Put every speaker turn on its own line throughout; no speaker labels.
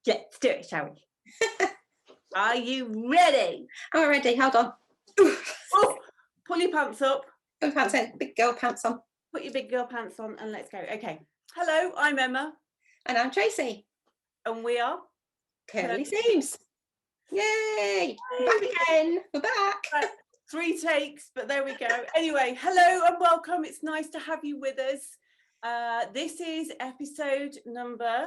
Let's do it, shall we? Are you ready?
I'm ready. Hold on.
Oh, pull your pants up.
Put pants in. Big girl pants on.
Put your big girl pants on and let's go. Okay. Hello, I'm Emma.
And I'm Tracey.
And we are
Curly Seams. Yay! We're back again. We're back.
3 takes, but there we go. Anyway, hello and welcome. It's nice to have you with us. This is episode number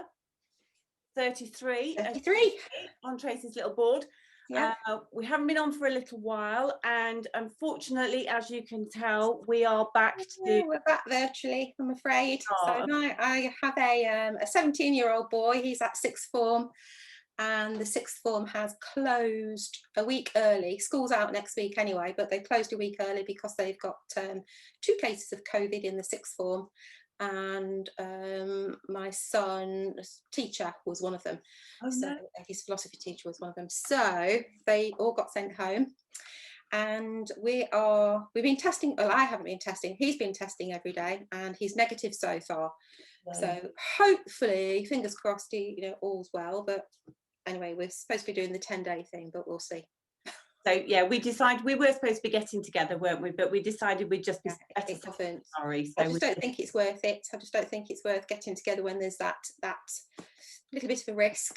33.
33.
On Tracey's little board.
Yeah.
We haven't been on for a little while, and unfortunately, as you can tell, we are back to...
We're back virtually, I'm afraid. So no, I have a 17-year-old boy. He's at sixth form, and the sixth form has closed a week early. School's out next week anyway, but they closed a week early because they've got 2 cases of COVID in the sixth form. And my son's teacher was one of them. So his philosophy teacher was one of them. So they all got sent home, and we've been testing. Well, I haven't been testing. He's been testing every day, and he's negative so far. Right. So hopefully, fingers crossed, all's well. But anyway, we're supposed to be doing the 10-day thing, but we'll see.
So yeah, we decided we were supposed to be getting together, weren't we? But we decided we'd just be sorry. So
I just don't think it's worth it. I just don't think it's worth getting together when there's that little bit of a risk.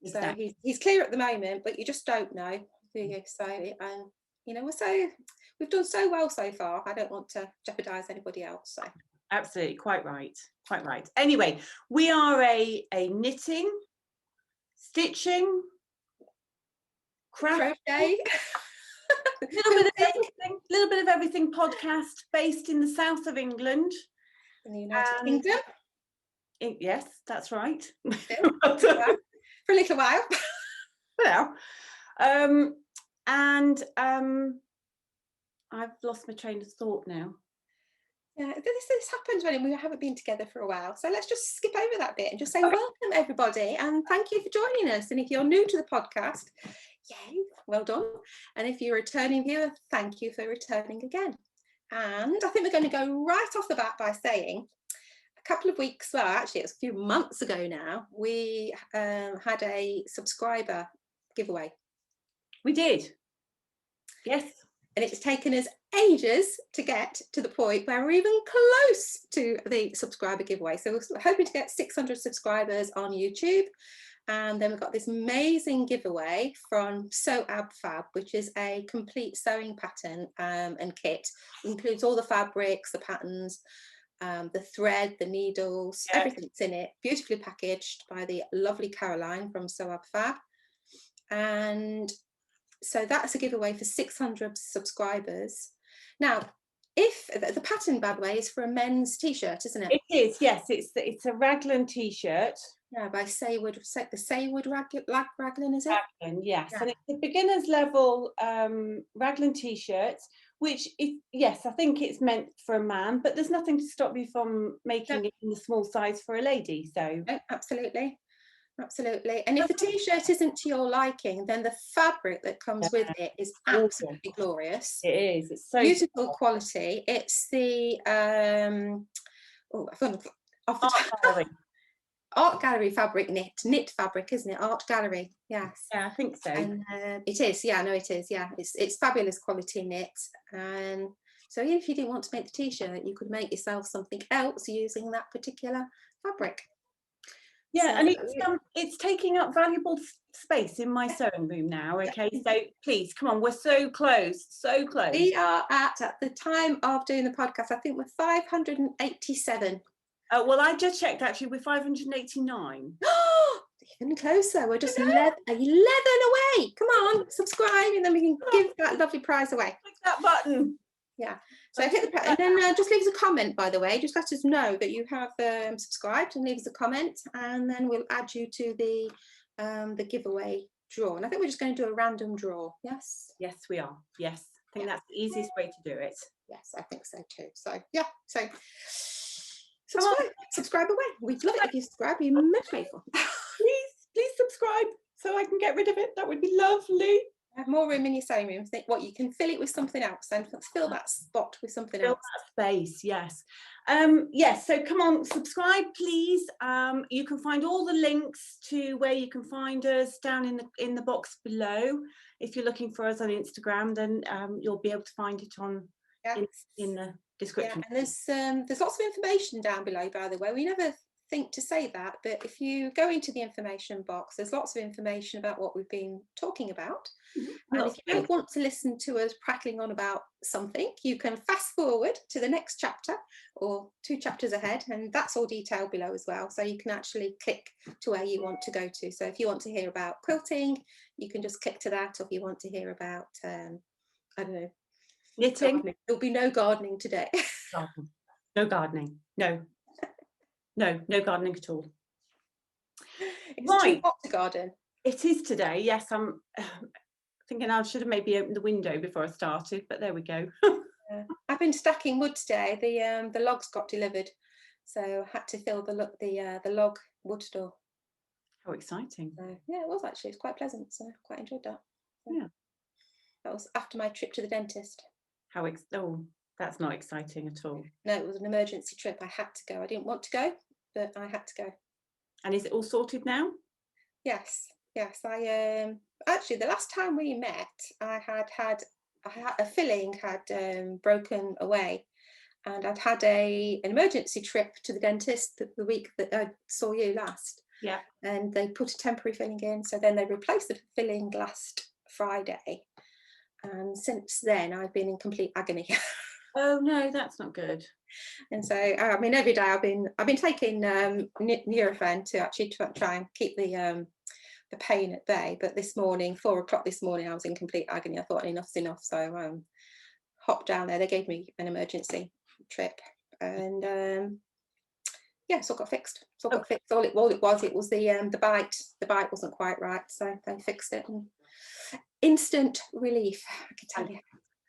Exactly. So he's clear at the moment, but you just don't know, do you? So we've done so well so far. I don't want to jeopardise anybody else. So
absolutely, quite right. Anyway, we are a knitting, stitching, crochet, little bit of everything podcast based in the south of England,
in the United Kingdom.
Yes, that's right.
For a little while.
Well, and I've lost my train of thought now.
Yeah, this happens when we haven't been together for a while. So let's just skip over that bit and just say welcome, everybody, and thank you for joining us. And if you're new to the podcast, yay, well done. And if you're a returning viewer, thank you for returning again. And I think we're going to go right off the bat by saying a couple of weeks, well, actually, it was a few months ago now, we had a subscriber giveaway.
We did. Yes.
And it's taken us ages to get to the point where we're even close to the subscriber giveaway. So we're hoping to get 600 subscribers on YouTube. And then we've got this amazing giveaway from Sew Ab Fab, which is a complete sewing pattern and kit. It includes all the fabrics, the patterns, the thread, the needles, everything's in it. Beautifully packaged by the lovely Caroline from Sew Ab Fab. And so that's a giveaway for 600 subscribers. Now, if the pattern, by the way, is for a men's t-shirt, isn't it?
It is, yes. It's a raglan t-shirt.
Yeah, by Saywood raglan, is it?
Raglan, yes. Yeah. And it's a beginner's level raglan t-shirt, which is, yes, I think it's meant for a man, but there's nothing to stop you from making it in the small size for a lady. So
absolutely. And if the t-shirt isn't to your liking, then the fabric that comes with it is absolutely glorious.
It is. It's so
beautiful quality. It's the Art Gallery fabric knit fabric, isn't it? Art Gallery, yes.
Yeah, I think so.
And it is. Yeah, no, it is. Yeah, it's fabulous quality knit. And so if you didn't want to make the t-shirt, you could make yourself something else using that particular fabric.
Yeah, so, and it's taking up valuable space in my sewing room now. Okay, so please come on, we're so close.
We are at the time of doing the podcast, I think we're 587.
Well, I just checked, actually, we're 589.
Even closer. We're just 11 away. Come on, subscribe, and then we can give that lovely prize away.
Click that button.
Yeah. So hit the button, and then just leave us a comment, by the way. Just let us know that you have subscribed, and leave us a comment, and then we'll add you to the giveaway draw. And I think we're just going to do a random draw. Yes.
Yes, we are. Yes. I think that's the easiest way to do it.
Yes, I think so too. So yeah. So subscribe away. We'd love it if you subscribe. You're most grateful.
Please subscribe so I can get rid of it. That would be lovely.
Have more room in your sewing room. Think what you can fill it with something else, and fill that spot with something
Fill
else.
that space, yes. Yes, so come on, subscribe, please. You can find all the links to where you can find us down in the box below. If you're looking for us on Instagram, then you'll be able to find it on in the description.
Yeah, and there's lots of information down below, by the way. We never think to say that, but if you go into the information box, there's lots of information about what we've been talking about. And if you don't want to listen to us prattling on about something, you can fast forward to the next chapter or 2 chapters ahead, and that's all detailed below as well. So you can actually click to where you want to go to. So if you want to hear about quilting, you can just click to that. Or if you want to hear about, I don't know,
knitting.
Gardening. There'll be no gardening today.
No gardening. No gardening at all.
It's too hot to garden.
It is today. Yes, I'm thinking I should have maybe opened the window before I started, but there we go.
I've been stacking wood today. The logs got delivered, so I had to fill the log wood store.
How exciting!
Yeah, it was actually. It's quite pleasant, so I quite enjoyed that. So
yeah,
that was after my trip to the dentist.
Oh, that's not exciting at all.
No, it was an emergency trip. I had to go. I didn't want to go, but I had to go.
And is it all sorted now?
Yes. I actually, the last time we met, I had a filling had broken away, and I'd had an emergency trip to the dentist the week that I saw you last.
Yeah.
And they put a temporary filling in, so then they replaced the filling last Friday, and since then I've been in complete agony.
Oh no, that's not good.
And so I mean, every day I've been taking Nurofen to actually try and keep the pain at bay. But this morning, 4 o'clock this morning, I was in complete agony. I thought enough's enough, so hopped down there. They gave me an emergency trip, and yeah, so it got fixed. All it was the bite. The bite wasn't quite right, so they fixed it. And instant relief, I can tell you.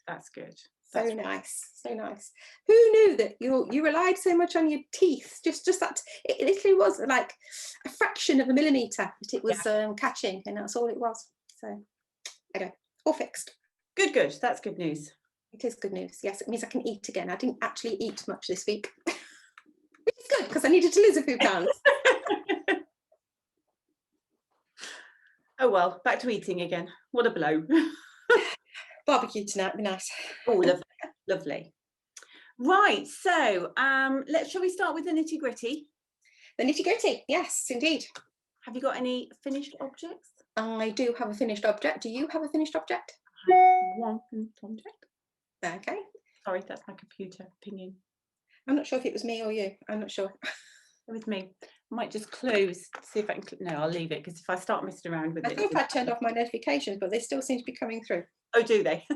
That's good.
So nice. Who knew that you relied so much on your teeth? Just that it literally was like a fraction of a millimetre that it was catching, and that's all it was. So anyway, all fixed.
Good. That's good news.
It is good news. Yes, it means I can eat again. I didn't actually eat much this week, which is good because I needed to lose a few pounds.
Oh well, back to eating again. What a blow.
Barbecue tonight would be nice.
Oh, lovely. Right, so shall we start with the nitty gritty?
The nitty gritty, yes, indeed.
Have you got any finished objects?
I do have a finished object. Do you have a finished object?
One finished object.
Okay.
Sorry, that's my computer opinion.
I'm not sure if it was me or you. I'm not sure.
It was me. I might just close, see if I can. No, I'll leave it because if I start messing around with
I thought I turned off my notifications, but they still seem to be coming through.
Oh, do they?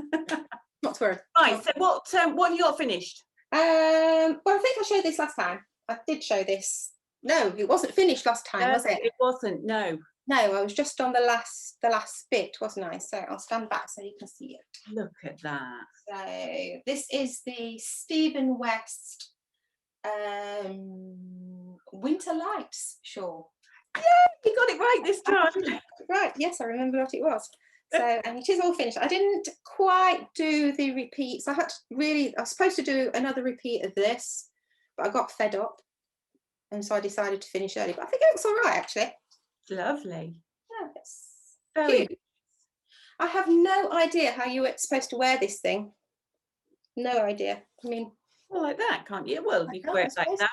Not to worry.
Right. So what have you got finished?
Well, I think I showed this last time. I did show this. No, it wasn't finished last time, was it?
It wasn't. No.
No, I was just on the last bit, wasn't I? So I'll stand back so you can see it.
Look at that.
So this is the Stephen West Winter Lights shawl.
Yeah, you got it right this time.
Right, yes, I remember what it was. So, and it is all finished. I didn't quite do the repeats. I was supposed to do another repeat of this, but I got fed up, and so I decided to finish early. But I think it looks all right, actually.
Lovely.
Yeah, it's
very
cute. I have no idea how you were supposed to wear this thing. No idea. I mean,
well, like that, can't you? Well, you can wear it like that.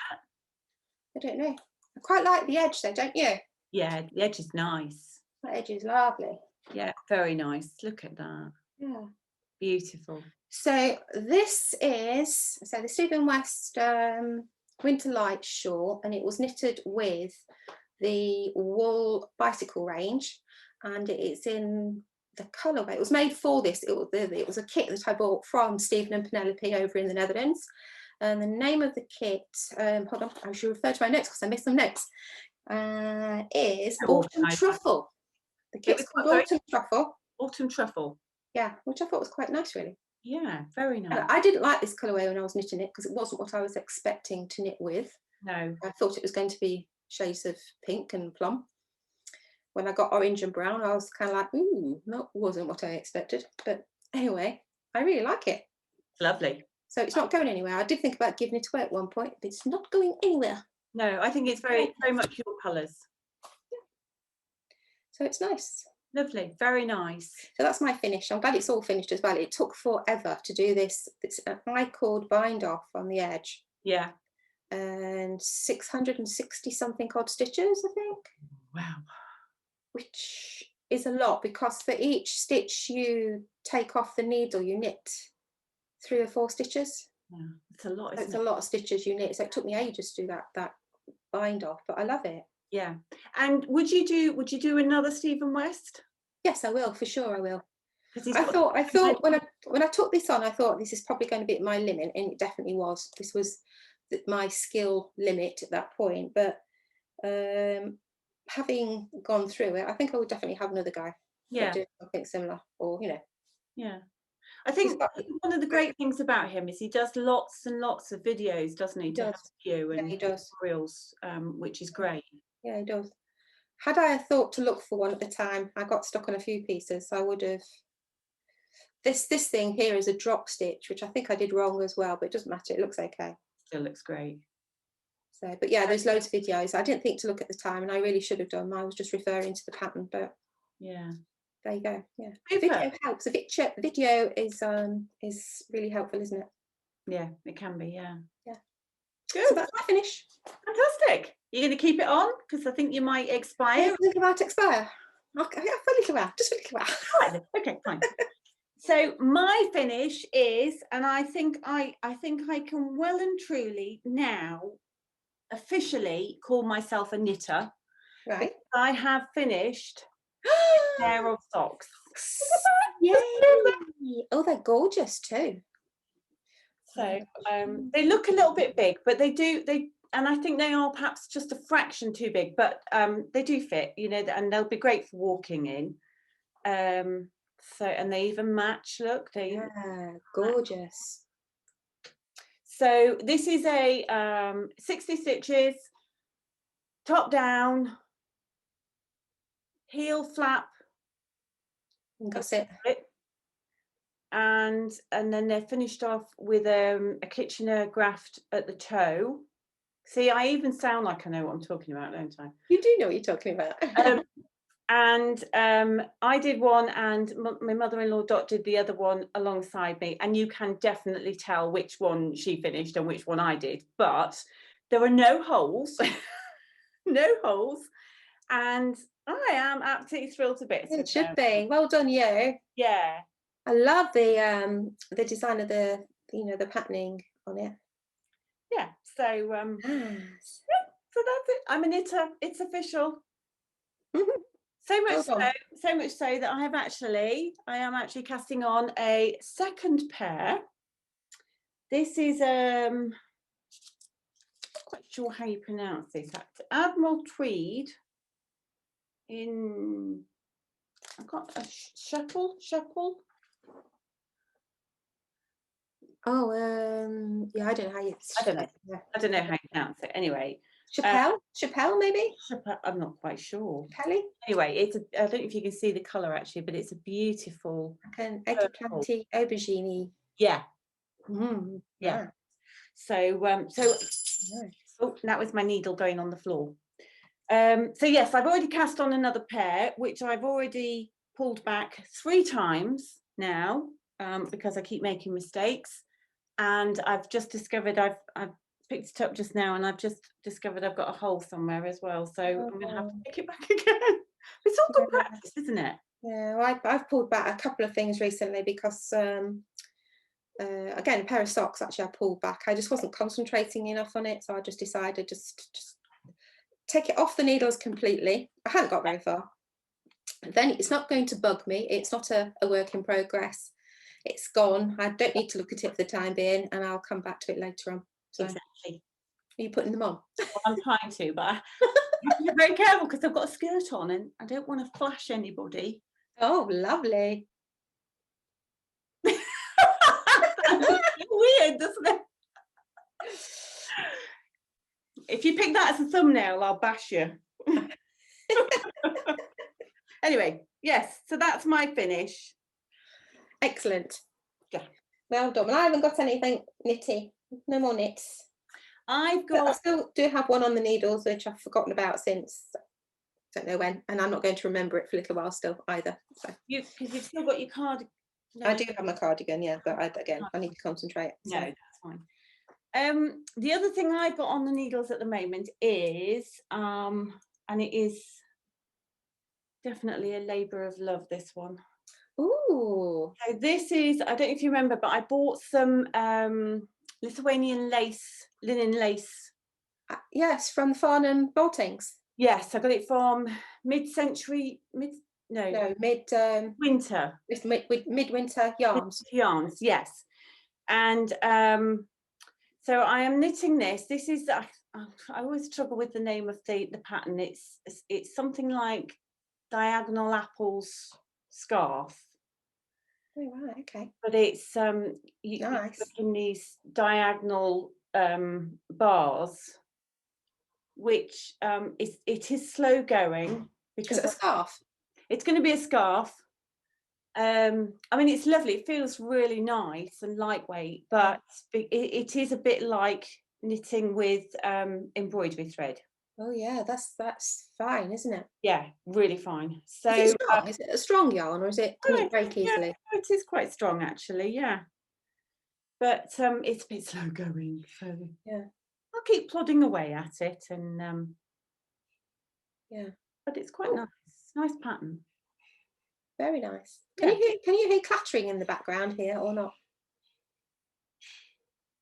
I don't know. I quite like the edge, though, don't you?
Yeah, the edge is nice.
That edge is lovely.
Yeah, very nice. Look at that.
Yeah.
Beautiful.
So this is the Stephen West Winter Light shawl, and it was knitted with the wool bicycle range, and it's in the colourway. It was made for this. It was a kit that I bought from Stephen and Penelope over in the Netherlands. And the name of the kit, hold on, I should refer to my notes because I missed some notes, is Autumn Truffle. The kit's called Autumn Truffle.
Autumn Truffle.
Yeah, which I thought was quite nice, really.
Yeah, very nice.
I didn't like this colourway when I was knitting it because it wasn't what I was expecting to knit with.
No.
I thought it was going to be shades of pink and plum. when I got orange and brown, I was kind of like, ooh, that wasn't what I expected. But anyway, I really like it.
Lovely.
So it's not going anywhere. I did think about giving it away at one point, but it's not going anywhere.
No, I think it's very much your colours.
So it's nice.
Lovely, very nice.
So that's my finish. I'm glad it's all finished as well. It took forever to do this. It's an high cord bind off on the edge.
Yeah.
And 660 something odd stitches, I think.
Wow.
Which is a lot, because for each stitch you take off the needle, you knit 3 or 4 stitches.
Yeah, it's a lot.
It's a lot of stitches you knit. So it took me ages to do that bind off, but I love it.
Yeah. And would you do another Stephen West?
Yes, I will, for sure I will.
I
thought when I took this on, I thought this is probably going to be at my limit, and it definitely was. This was my skill limit at that point. But having gone through it, I think I would definitely have another guy.
Yeah.
Do something similar, or
Yeah. I think one of the great things about him is he does lots and lots of videos, doesn't he? To help you and tutorials, which is great.
Yeah, he does. Had I thought to look for one at the time, I got stuck on a few pieces. I would have. This thing here is a drop stitch, which I think I did wrong as well, but it doesn't matter. It looks okay.
Still looks great.
So, but yeah, there's loads of videos. I didn't think to look at the time, and I really should have done. I was just referring to the pattern, but
yeah,
there you go. Yeah, video helps. A video is really helpful, isn't it?
Yeah, it can be. Yeah.
Yeah.
Good.
So that's my finish.
Fantastic. You're going to keep it on, because I think you might expire.
I think about expire. Okay, yeah, for a little while, just a little while.
Right, okay, fine. So my finish is, and I think I can well and truly now officially call myself a knitter.
Right.
I have finished a pair of socks.
Yay! Oh, they're gorgeous too.
So they look a little bit big, but and I think they are perhaps just a fraction too big, but they do fit, and they'll be great for walking in. So, and they even match. Look,
gorgeous.
So this is a 60 stitches, top down, heel flap.
That's it.
And then they're finished off with a Kitchener graft at the toe. See, I even sound like I know what I'm talking about, don't I?
You do know what you're talking about.
And I did one, and my mother-in-law Dot did the other one alongside me, and you can definitely tell which one she finished and which one I did, but there are no holes. No holes, and I am absolutely thrilled to bits.
It should be. Well done, you.
Yeah,
I love the design of the the patterning on it.
Yeah, so yeah, so that's it. I'm a knitter. It's official. So much so that I am actually casting on a second pair. This is not quite sure how you pronounce this. Admiral Tweed in, I've got a shuffle.
Oh, yeah, I don't know how you.
I don't know how you pronounce it. Anyway,
Chappelle, maybe.
I'm not quite sure.
Chappelle.
Anyway, I don't know if you can see the colour actually, but it's a beautiful.
Like an eggplanty aubergine.
Yeah.
Yeah.
So oh, that was my needle going on the floor. So yes, I've already cast on another pair, which I've already pulled back 3 times now, because I keep making mistakes. And I've just discovered I've picked it up just now, and I've just discovered I've got a hole somewhere as well. So I'm going to have to pick it back again. It's all good practice, isn't it?
Yeah, well, I've pulled back a couple of things recently because, again, a pair of socks, actually, I pulled back. I just wasn't concentrating enough on it, so I just decided just take it off the needles completely. I hadn't got very far. Then it's not going to bug me. It's not a work in progress. It's gone. I don't need to look at it for the time being, and I'll come back to it later on. So,
exactly.
Are you putting them on?
Well, I'm trying to, but I have to be very careful because I've got a skirt on, and I don't want to flash anybody.
Oh, lovely.
Weird, doesn't it? If you pick that as a thumbnail, I'll bash you. Anyway, yes, so that's my finish.
Excellent.
Yeah.
Well done. Well, I haven't got anything knitty. No more knits.
I've
But I
got,
still do have one on the needles, which I've forgotten about since don't know when, and I'm not going to remember it for a little while still either. So
because you've still got your card. No,
I do have my cardigan, yeah, but I need to concentrate. So.
No, that's fine. The other thing I've got on the needles at the moment is, and it is definitely a labour of love, this one.
Ooh.
So this is, I don't know if you remember, but I bought some Lithuanian lace, linen lace.
Yes, from the Farnham Boltings.
Yes, I got it from mid-century, winter.
Midwinter yarns.
Yarns, yes. And so I am knitting this. This is, I always struggle with the name of the pattern. It's something like Diagonal Apples Scarf.
Oh, right, okay.
But it's
Nice.
in these diagonal bars, which it is slow going because
Is it a scarf?
It's going to be a scarf. I mean, it's lovely. It feels really nice and lightweight, but it is a bit like knitting with embroidery thread.
Oh yeah, that's fine, isn't it?
Yeah, really fine. So
is it strong? Is it a strong yarn, or can it break easily?
Yeah, it is quite strong actually, yeah. But it's a bit slow going, so
yeah,
I'll keep plodding away at it, and
yeah.
But it's quite nice pattern.
Very nice. Can you hear clattering in the background here or not?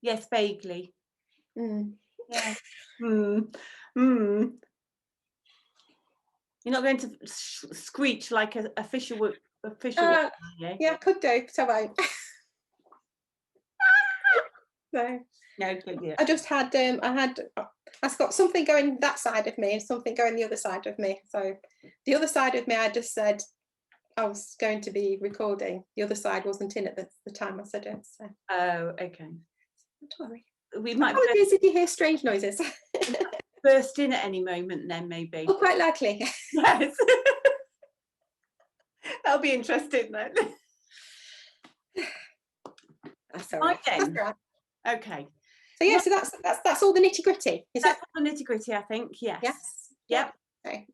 Yes, vaguely.
Yeah.
You're not going to screech like a fisher would.
Yeah, I could do, but I won't. So
no, good. Yeah.
I just had I've got something going that side of me and something going the other side of me. So the other side of me, I just said I was going to be recording. The other side wasn't in at the time I said it. So.
Oh, okay.
Don't worry.
We might.
Apologies if you hear strange noises.
Burst in at any moment, then maybe.
Oh, quite likely.
Yes. That'll be interesting then.
That's all right. That's all right.
Okay.
So yeah, so that's all the nitty gritty.
That's all the nitty gritty, I think. Yes.
Yes.
Yep.
Okay.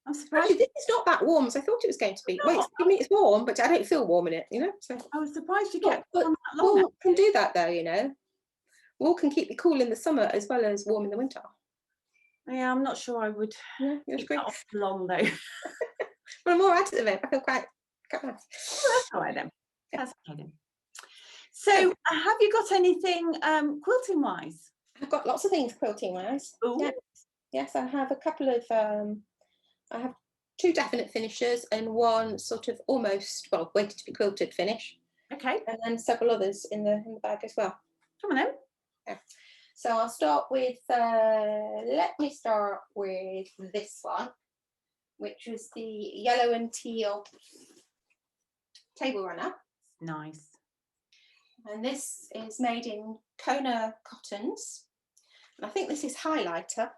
I'm surprised.
Actually, it's not that warm as I thought it was going to be. Wait, I mean, it's warm, but I don't feel warm in it, you know. So
I was surprised you kept
on that long. Wool can do that though, you know. Wool can keep you cool in the summer as well as warm in the winter.
Yeah, I'm not sure I would.
Yeah, it's great.
Long though.
But I'm all right at the minute. I feel quite nice.
Well, that's all right then. That's okay then. So, have you got anything quilting wise?
I've got lots of things quilting wise. Yeah. Yes, I have a couple of. I have 2 definite finishes and one sort of almost waiting to be quilted finish.
Okay.
And then several others in the bag as well.
Come on then.
Yeah. So I'll start with. Let me start with this one, which was the yellow and teal table runner.
Nice.
And this is made in Kona cottons. And I think this is highlighter,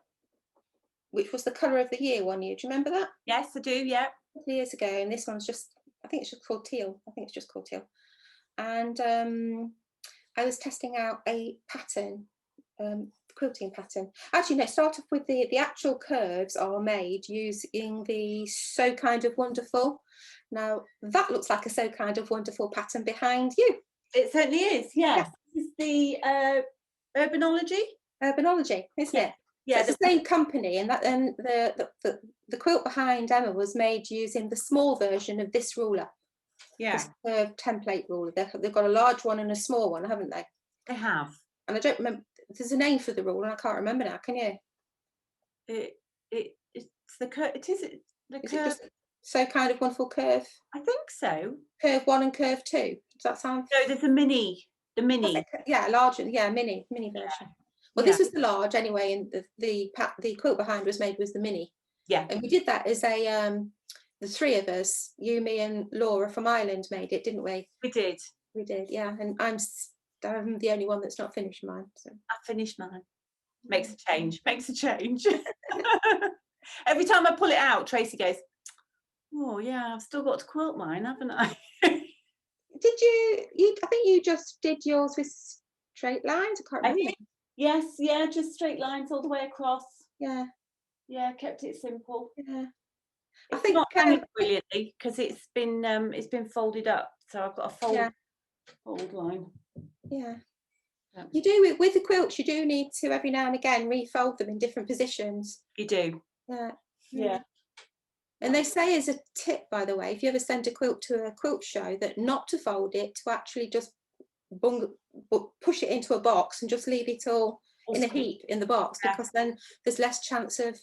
which was the colour of the year one year. Do you remember that?
Yes, I do, yeah.
A couple of years ago. And this one's just, I think it's just called teal. I think it's just called teal. And I was testing out a pattern, quilting pattern. Actually, no, start off with the actual curves are made using the So Kind of Wonderful. Now, that looks like a So Kind of Wonderful pattern behind you.
It certainly is, yes. This is the
Urbanology, isn't it?
Yeah,
so it's the same company, and the quilt behind Emma was made using the small version of this ruler.
Yeah.
This curved template ruler. They've got a large one and a small one, haven't they?
They have.
And I don't remember. There's a name for the ruler, and I can't remember now. Can you?
It's the curve. Is it just
So Kind of Wonderful curve?
I think so.
Curve 1 and curve 2. Does that sound?
No, there's a mini. The mini.
Yeah, larger. Yeah, mini version. Yeah. Well, this was the large anyway, and the quilt behind was made with the mini.
Yeah.
And we did that as a the 3 of us, you, me, and Laura from Ireland made it, didn't we?
We did.
We did, yeah. And I'm the only one that's not finished mine. So.
I finished mine. Makes a change. Makes a change. Every time I pull it out, Tracey goes, Oh yeah, I've still got to quilt mine, haven't I?
Did you, I think you just did yours with straight lines, I can't
I
remember.
did. Yes, yeah, just straight lines all the way across.
Yeah.
Yeah, kept it simple.
Yeah.
It's
I think
not hanging brilliantly because it's been folded up, so I've got a fold line.
Yeah.
Yeah.
You do with the quilts, you do need to every now and again refold them in different positions.
You do.
Yeah.
Yeah.
And they say as a tip, by the way, if you ever send a quilt to a quilt show, that not to fold it, to actually just push it into a box and just leave it all in a heap in the box, because then there's less chance of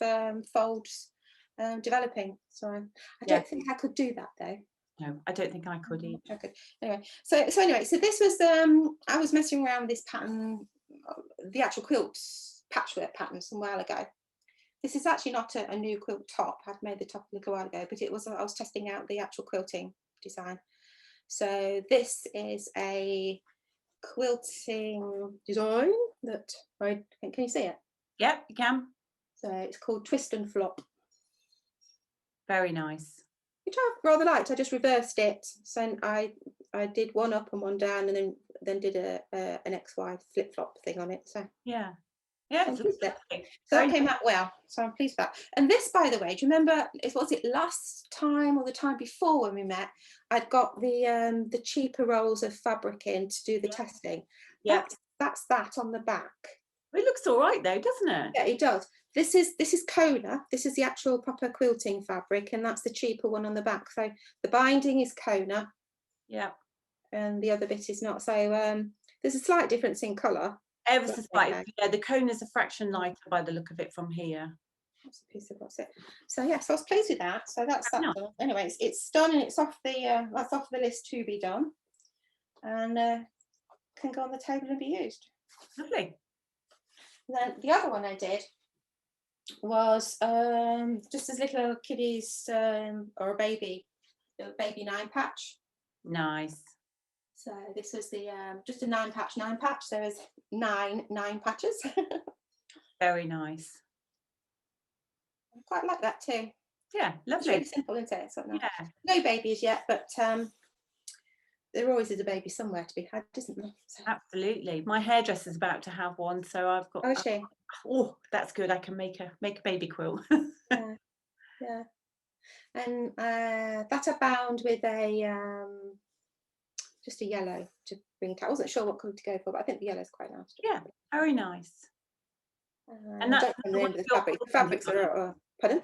folds developing. So I don't think I could do that though.
No, I don't think I could either.
Okay. Anyway, so this was I was messing around with this pattern, the actual quilt patchwork pattern, some while ago. This is actually not a new quilt top. I've made the top a little while ago, but I was testing out the actual quilting design. So this is a quilting design that can you see it?
Yep, you can.
So it's called Twist and Flop.
Very nice.
Which I rather liked. I just reversed it. So I did one up and one down, and then did an XY flip flop thing on it. So
yeah. Yeah,
so that came out well. So I'm pleased with that. And this, by the way, do you remember? Was it last time or the time before when we met? I'd got the cheaper rolls of fabric in to do the testing.
Yeah,
that's that on the back.
It looks all right though, doesn't it?
Yeah, it does. This is Kona. This is the actual proper quilting fabric, and that's the cheaper one on the back. So the binding is Kona.
Yeah.
And the other bit is not. So there's a slight difference in colour.
Ever so slightly. Yeah, the Kona's a fraction lighter by the look of it from here.
That's a piece of what's it. So yeah, so I was pleased with that. So that's that done. Anyway, it's done, and it's off the that's off the list to be done, and can go on the table and be used.
Lovely.
And then the other one I did was just as little kiddies or a baby 9 patch.
Nice.
So this was the just a 9 patch. So there's 9 patches.
Very nice.
I quite like that too.
Yeah, lovely.
It's really simple, isn't it? So no babies yet, but there always is a baby somewhere to be had, isn't there? So.
Absolutely. My hairdresser's about to have one, so I've got.
Oh, is she?
Oh, that's good. I can make a baby quilt.
Yeah. And that I bound with a just a yellow to bring it out. I wasn't sure what colour to go for, but I think the yellow is quite nice.
Yeah, very nice. And that's
the fabrics are. Pardon?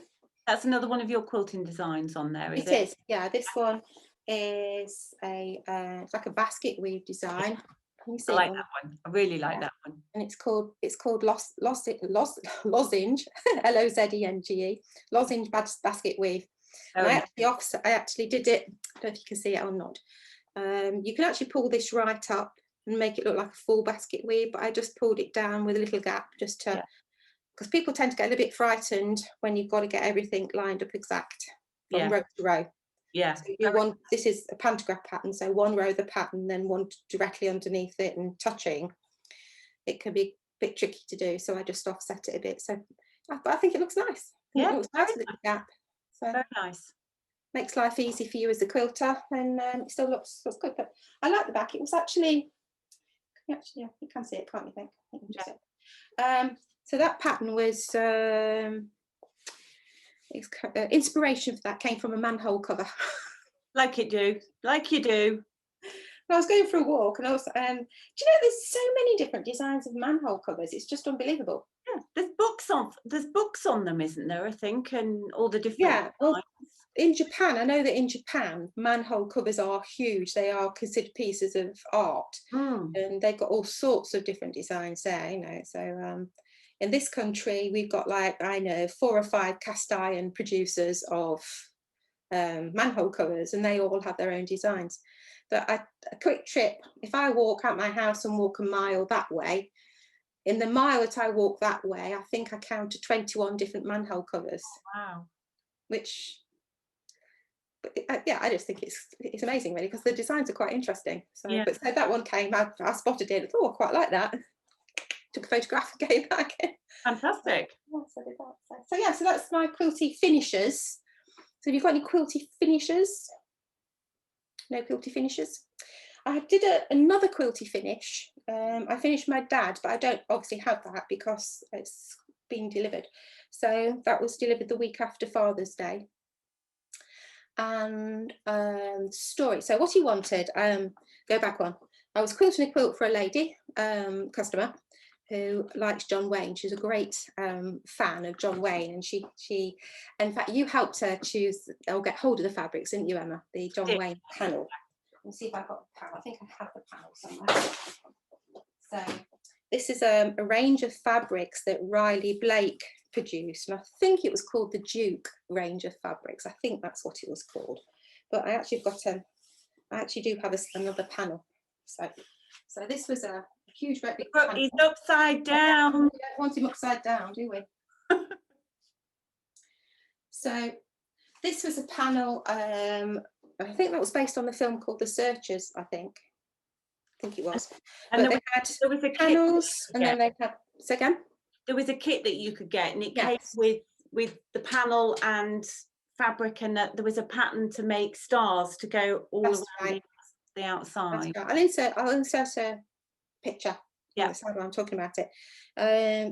That's another one of your quilting designs on there, is it?
It is. Yeah, this one is it's like a basket weave design. Can you see?
I like that one. I really like that one.
And it's called lozenge, Lozenge, lozenge basket weave. And I actually did it. I don't know if you can see it or not. You can actually pull this right up and make it look like a full basket weave, but I just pulled it down with a little gap just to, because people tend to get a little bit frightened when you've got to get everything lined up exact from row to row. Yeah. So you want, this is a pantograph pattern, so one row of the pattern, then one directly underneath it and touching. It can be a bit tricky to do, so I just offset it a bit. So, but I think it looks nice.
Yeah,
it looks nice with the gap. So
very nice.
Makes life easy for you as a quilter, and it still looks good. But I like the back. It was actually you can see it, can't you? So that pattern was inspiration for that came from a manhole cover.
Like you do.
I was going for a walk, and I was, do you know, there's so many different designs of manhole covers. It's just unbelievable.
Yeah, there's books on them, isn't there? I think, and all the different.
Yeah. Well, in Japan, I know that in Japan, manhole covers are huge. They are considered pieces of art, and they've got all sorts of different designs there. You know, so in this country, we've got 4 or 5 cast iron producers of manhole covers, and they all have their own designs. But a quick trip, if I walk out my house and walk a mile that way, in the mile that I walk that way, I think I counted 21 different manhole covers.
Wow.
Which, I just think it's amazing, really, because the designs are quite interesting. So, but so that one came, I spotted it, I thought, I quite like that. Took a photograph and gave it back.
Fantastic.
So that's my quilty finishes. So have you got any quilty finishers? No quilty finishers? I did another quilty finish. I finished my dad, but I don't obviously have that because it's being delivered. So that was delivered the week after Father's Day. And story. So what he wanted, go back one. I was quilting a quilt for a lady, customer, who likes John Wayne. She's a great fan of John Wayne, and she in fact you helped her choose or get hold of the fabrics, didn't you, Emma? The John Wayne panel. Let me see if I've got the panel. I think I have the panel somewhere. So this is a range of fabrics that Riley Blake produced, and I think it was called the Duke range of fabrics. I think that's what it was called. But I actually got I actually do have another panel. So this was a huge, great big panel.
He's upside down.
We don't want him upside down, do we? So this was a panel. I think that was based on the film called The Searchers. I think it was.
And
but
there was a
panels, and then they had. So again,
there was a kit that you could get, and it came with the panel and fabric, and there was a pattern to make stars to go all around the outside.
Right. I'll insert a picture.
Yeah,
that's how I'm talking about it.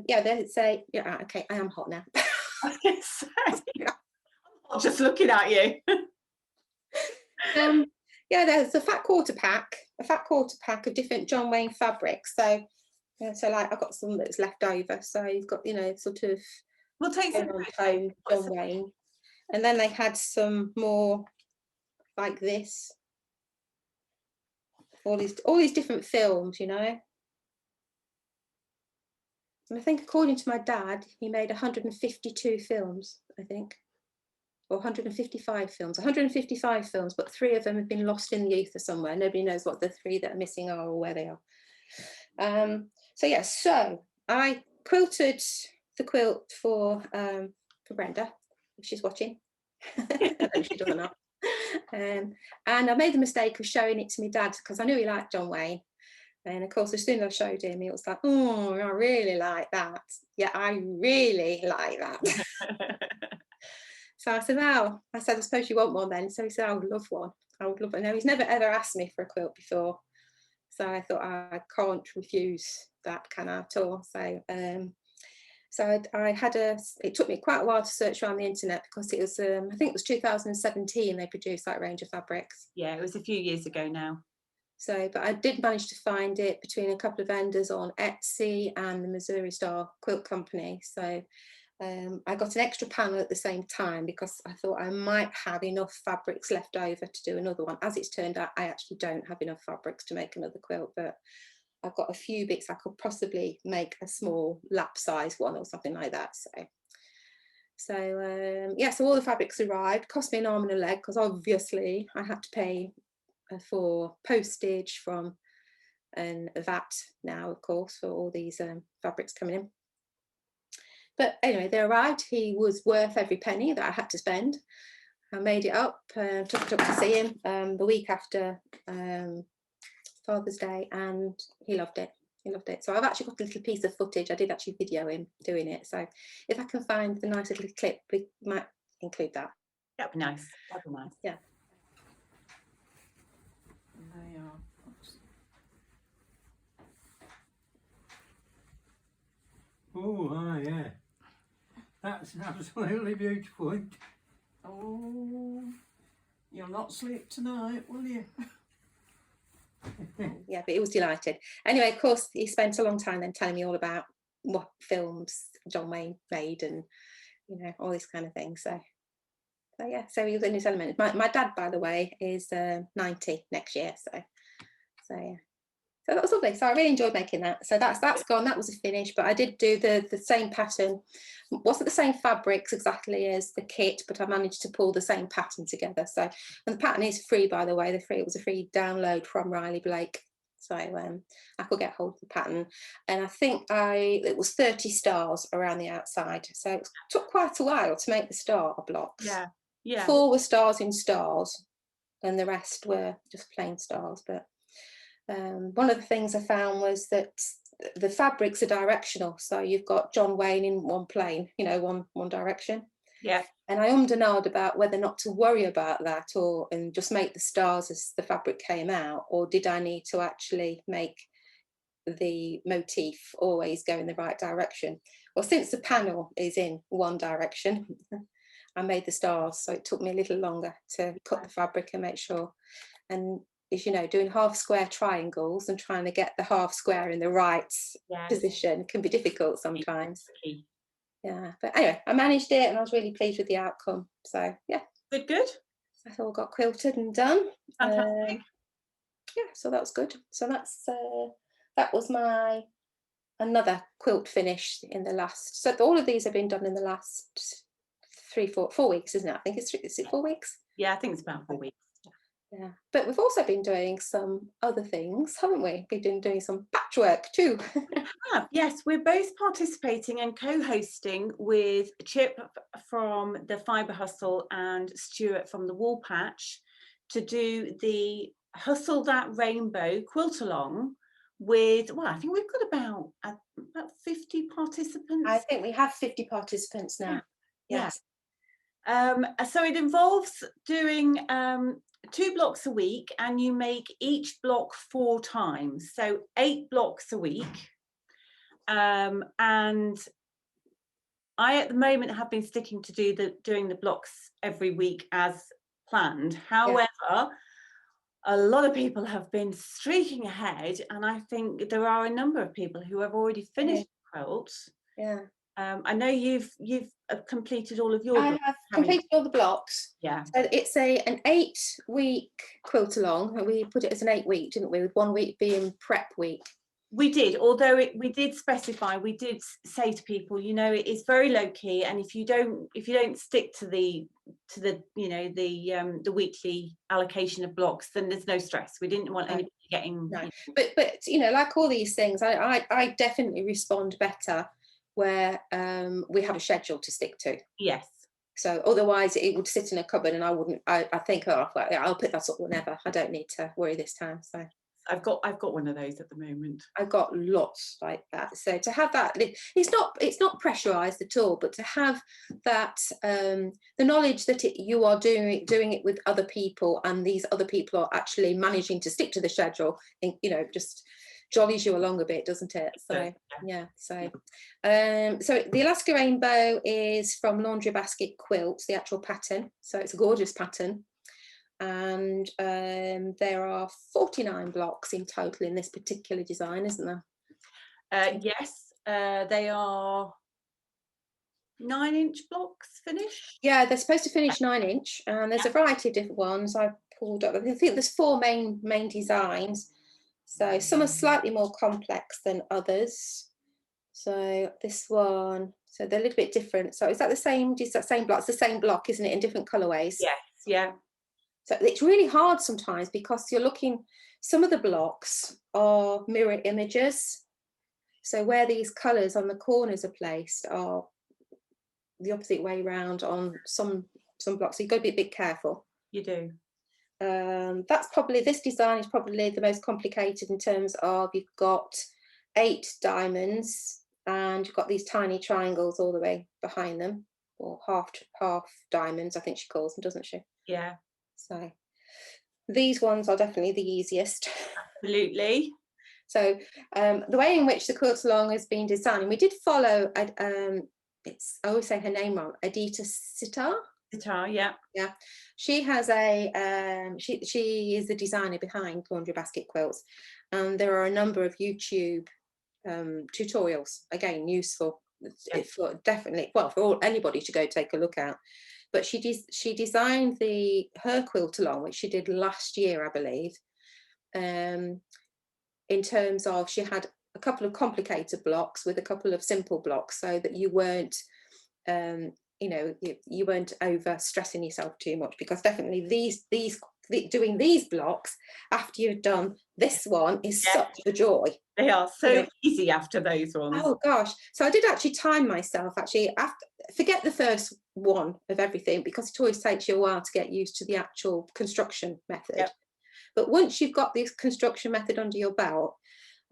Yeah, they say, yeah, okay, I am hot now.
I was going to say, I'm just looking at you.
Yeah, there's a fat quarter pack of different John Wayne fabrics. So, so like I've got some that's left over. So you've got, sort of.
We'll take some
John Wayne, and then they had some more like this. All these different films, And I think according to my dad, he made 152 films, I think, or 155 films. 155 films, but 3 of them have been lost in the ether somewhere. Nobody knows what the 3 that are missing are or where they are. So yeah, so I quilted the quilt for Brenda, if she's watching. I know she doesn't know. And I made the mistake of showing it to my dad because I knew he liked John Wayne, and of course as soon as I showed him, he was like, oh, I really like that. Yeah, I really like that. So I said, well, I suppose you want one then. So he said, I would love one. I would love it. Now he's never ever asked me for a quilt before, so I thought I can't refuse that, can I, at all? So I had it took me quite a while to search around the internet because it was, I think it was 2017 they produced that range of fabrics.
Yeah, it was a few years ago now.
So, but I did manage to find it between a couple of vendors on Etsy and the Missouri Star Quilt Company. So I got an extra panel at the same time because I thought I might have enough fabrics left over to do another one. As it's turned out, I actually don't have enough fabrics to make another quilt, but I've got a few bits I could possibly make a small lap size one or something like that. So yeah, so all the fabrics arrived, cost me an arm and a leg because obviously I had to pay for postage from a VAT now, of course, for all these fabrics coming in. But anyway, they arrived. He was worth every penny that I had to spend. I made it up, took it up to see him the week after Father's Day, and he loved it. He loved it. So I've actually got a little piece of footage. I did actually video him doing it. So if I can find the nice little clip, we might include that.
That'd be nice. That'd be nice.
Yeah.
They are. Oh, yeah. That's absolutely beautiful.
Oh, you'll not sleep tonight, will you?
Yeah, but he was delighted. Anyway, of course, he spent a long time then telling me all about what films John Wayne made and, all these kind of things. So yeah, so he was in his element. My dad, by the way, is 90 next year. So yeah. So that was lovely. So I really enjoyed making that. So that's gone. That was a finish. But I did do the same pattern. It wasn't the same fabrics exactly as the kit, but I managed to pull the same pattern together. So, and the pattern is free, by the way. It was a free download from Riley Blake. So I could get hold of the pattern. And I think it was 30 stars around the outside. So it took quite a while to make the star blocks.
Yeah.
4 were stars in stars, and the rest were just plain stars. But one of the things I found was that the fabrics are directional. So you've got John Wayne in one plane, one direction.
Yeah.
And I ummed and ahed about whether not to worry about that and just make the stars as the fabric came out, or did I need to actually make the motif always go in the right direction. Well, since the panel is in one direction, I made the stars, so it took me a little longer to cut the fabric and make sure. And as you know, doing half square triangles and trying to get the half square in the right position can be difficult sometimes. Yeah, but anyway, I managed it and I was really pleased with the outcome. So yeah,
Good.
that's all got quilted and done.
Fantastic.
Yeah, so that was good. So that was my another quilt finish in the last. So all of these have been done in the last 4 weeks, isn't it? I think is it 4 weeks?
Yeah, I think it's about 4 weeks.
Yeah, but we've also been doing some other things, haven't we? We've been doing some patchwork too.
Yes, we're both participating and co-hosting with Chip from the Fibre Hustle and Stuart from the Wool Patch to do the Hustle That Rainbow Quiltalong with, well, I think we've got about 50 participants.
I think we have 50 participants now. Yes.
So it involves doing 2 blocks a week, and you make each block 4 times, so 8 blocks a week. And I at the moment have been sticking to doing the blocks every week as planned. However, a lot of people have been streaking ahead, and I think there are a number of people who have already finished quilts.
Yeah.
I know you've completed all of your
I
blocks.
have completed all the blocks.
Yeah.
So it's an 8-week quilt along, and we put it as an 8-week, didn't we? With 1 week being prep week.
We did, although we did specify. We did say to people, you know, it is very low key, and if you don't stick to the weekly allocation of blocks, then there's no stress. We didn't want anybody getting.
No. But you know, like all these things, I definitely respond better where we have a schedule to stick to.
Yes.
So otherwise it would sit in a cupboard and I think, oh well, I'll pick that up whenever. I don't need to worry this time. So
I've got one of those at the moment.
I've got lots like that. So to have that, it's not pressurized at all, but to have that the knowledge that you are doing it with other people, and these other people are actually managing to stick to the schedule, and you know, just jollies you along a bit, doesn't it? So yeah. So so the Alaska Rainbow is from Laundry Basket Quilts, the actual pattern. So it's a gorgeous pattern. And there are 49 blocks in total in this particular design, isn't there?
Yes, they are 9-inch blocks finished.
Yeah, they're supposed to finish 9-inch, and there's a variety of different ones. I pulled up. I think there's 4 main designs. So some are slightly more complex than others. So this one, so they're a little bit different. So is that the same? Is that same block? It's the same block, isn't it? In different colorways.
Yes. Yeah.
So it's really hard sometimes because you're looking, some of the blocks are mirror images. So where these colours on the corners are placed are the opposite way around on some blocks. So you've got to be a bit careful.
You do.
This design is probably the most complicated in terms of you've got 8 diamonds and you've got these tiny triangles all the way behind them, or half diamonds, I think she calls them, doesn't she?
Yeah.
So these ones are definitely the easiest.
Absolutely.
So the way in which the Quiltalong has been designed, and we did follow, I always say her name wrong, Adita Sitar.
Sitar, yeah.
Yeah. She has she is the designer behind Laundry Basket Quilts, and there are a number of YouTube tutorials, again, useful for anybody to go take a look at. But she designed her Quiltalong, which she did last year, I believe, in terms of she had a couple of complicated blocks with a couple of simple blocks, so that you weren't you weren't over stressing yourself too much, because definitely doing these blocks after you've done this one is such a joy.
They are so easy after those ones.
Oh gosh. So I did actually time myself, forget the first one of everything, because it always takes you a while to get used to the actual construction method. Yep. But once you've got this construction method under your belt,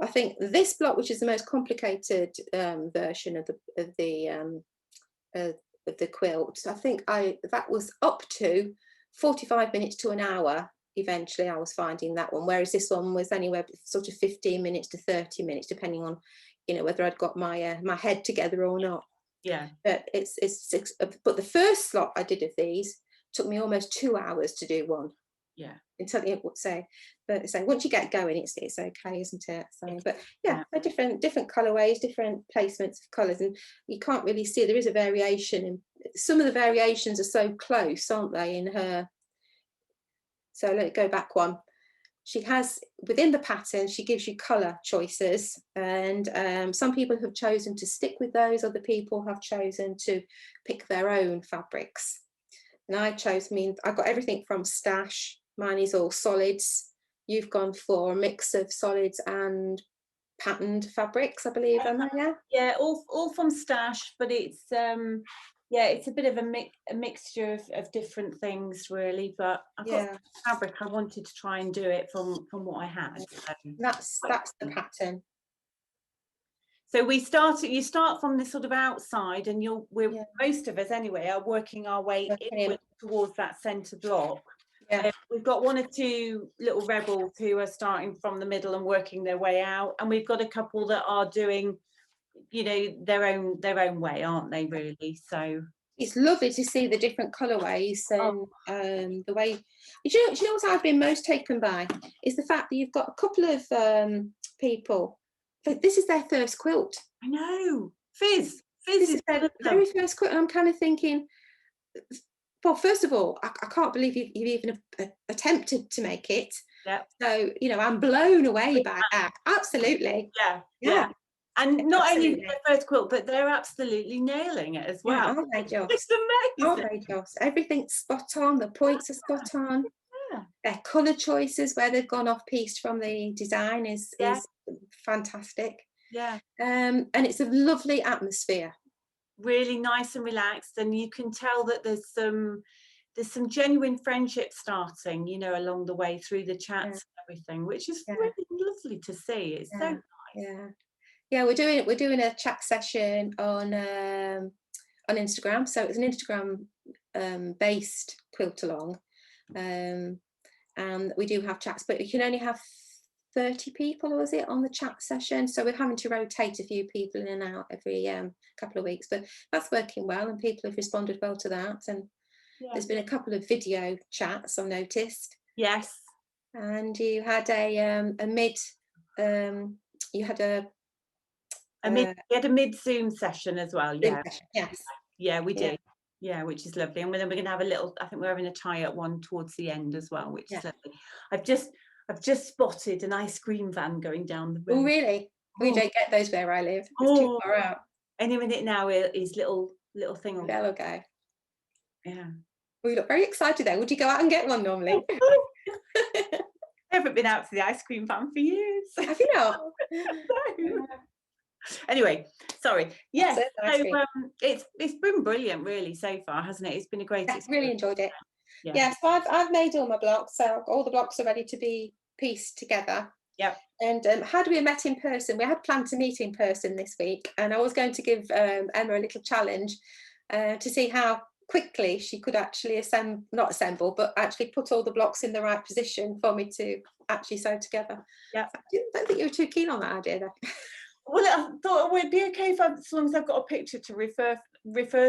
I think this block, which is the most complicated version of of the quilt. I think that was up to 45 minutes to an hour. Eventually I was finding that one, whereas this one was anywhere sort of 15 minutes to 30 minutes, depending on, you know, whether I'd got my my head together or not.
Yeah.
But but the first slot I did of these took me almost 2 hours to do one.
Yeah.
Until it would say, but so once you get going, it's okay, isn't it? So, but yeah, they're different colorways, different placements of colors, and you can't really see, there is a variation, and some of the variations are so close, aren't they, in her. So let it go back one. She has, within the pattern, she gives you color choices, and some people have chosen to stick with those, other people have chosen to pick their own fabrics. And I chose, I got everything from Stash. Mine is all solids. You've gone for a mix of solids and patterned fabrics, I believe, Emma, yeah?
Yeah, all from Stash, but it's yeah, it's a bit of a mixture of different things, really. But I've got fabric. I wanted to try and do it from what I had. So.
That's the pattern.
So you start from this sort of outside, and most of us anyway are working our way inward towards that centre block. Yeah. We've got one or two little rebels who are starting from the middle and working their way out, and we've got a couple that are doing, you know, their own way, aren't they, really? So
it's lovely to see the different colourways and the way. Do you know what I've been most taken by is the fact that you've got a couple of people. This is their first quilt.
I know. Fizz
is their very first quilt. And I'm kind of thinking, well, first of all, I can't believe you've even attempted to make it.
Yeah.
So, you know, I'm blown away by that. Absolutely.
Yeah. And not only their first quilt, but they're absolutely nailing it as well.
Yeah, aren't they just?
It's amazing.
Aren't they just? Everything's spot on. The points are spot on. Yeah. Their colour choices, where they've gone off piece from the design, is fantastic.
Yeah.
And it's a lovely atmosphere. Really
nice and relaxed, and you can tell that there's some genuine friendship starting, you know, along the way through the chats and everything, which is really lovely to see. It's so nice.
Yeah, we're doing a chat session on Instagram, so it's an Instagram based Quiltalong, and we do have chats, but you can only have 30 people, was it, on the chat session, so we're having to rotate a few people in and out every couple of weeks, but that's working well, and people have responded well to that, and there's been a couple of video chats I've noticed.
Yes.
And you had a
mid Zoom session as well.
Yeah,
we did. Yeah, which is lovely. And then we're going to have I think we're having a tie-up one towards the end as well, which is lovely. I've just spotted an ice cream van going down the road.
Oh, really? We don't get those where I live. It's too far out.
Any minute now, his little thing.
They'll go.
Yeah.
We look very excited there. Would you go out and get one normally?
I haven't been out to the ice cream van for years.
Have you not?
No. Anyway, sorry. Yes, so it's been brilliant, really, so far, hasn't it? It's been a great experience.
I've really enjoyed it. Yeah, so I've made all my blocks, so all the blocks are ready to be pieced together.
Yeah.
And how we met in person? We had planned to meet in person this week, and I was going to give Emma a little challenge to see how quickly she could actually not assemble, but actually put all the blocks in the right position for me to actually sew together.
Yeah.
I don't think you were too keen on that idea, though.
Well, I thought it would be okay as long as I've got a picture to refer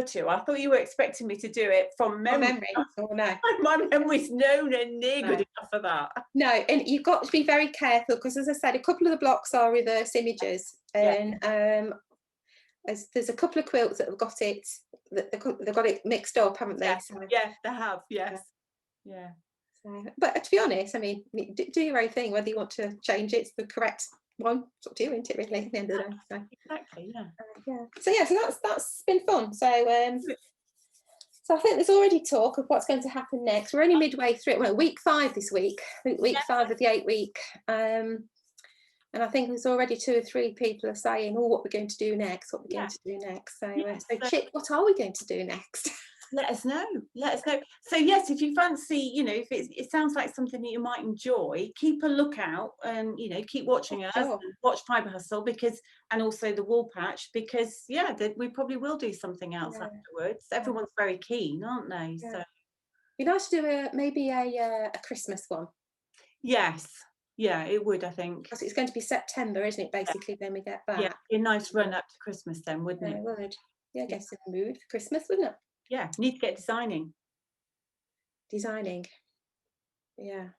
to. I thought you were expecting me to do it from memory.
Oh, no.
My memory's nowhere near good enough for that.
No, and you've got to be very careful because, as I said, a couple of the blocks are reverse images, and there's a couple of quilts that have got it. They've got it mixed up, haven't they?
Yes, so, yeah, they have. Yes, yeah.
So, but to be honest, I mean, do your own thing. Whether you want to change it to the correct one, it's up to you, isn't it? Really, at the end of the day. So.
Exactly. Yeah.
So that's been fun. So so I think there's already talk of what's going to happen next. We're only midway through it. Well, week 5 this week. I think week 5 of the 8 week. And I think there's already 2 or 3 people are saying, "Oh, what we're going to do next? What we're going to do next?" So, so Chick, what are we going to do next?
let us know. So yes, if you fancy, if it sounds like something that you might enjoy, keep a lookout and keep watching us,
Sure.
and watch Fibre Hustle, and also the Wool Patch, because we probably will do something else afterwards. Everyone's very keen, aren't they?
Yeah.
So
Be nice to do maybe a Christmas one.
yes, yeah, it would, I think.
Because it's going to be September, isn't it, basically, when we get back?
Yeah, a nice run up to Christmas then, wouldn't
Yeah,
it?
it would. Yeah, get in the mood for Christmas, wouldn't it?
Yeah, need to get designing.
Yeah.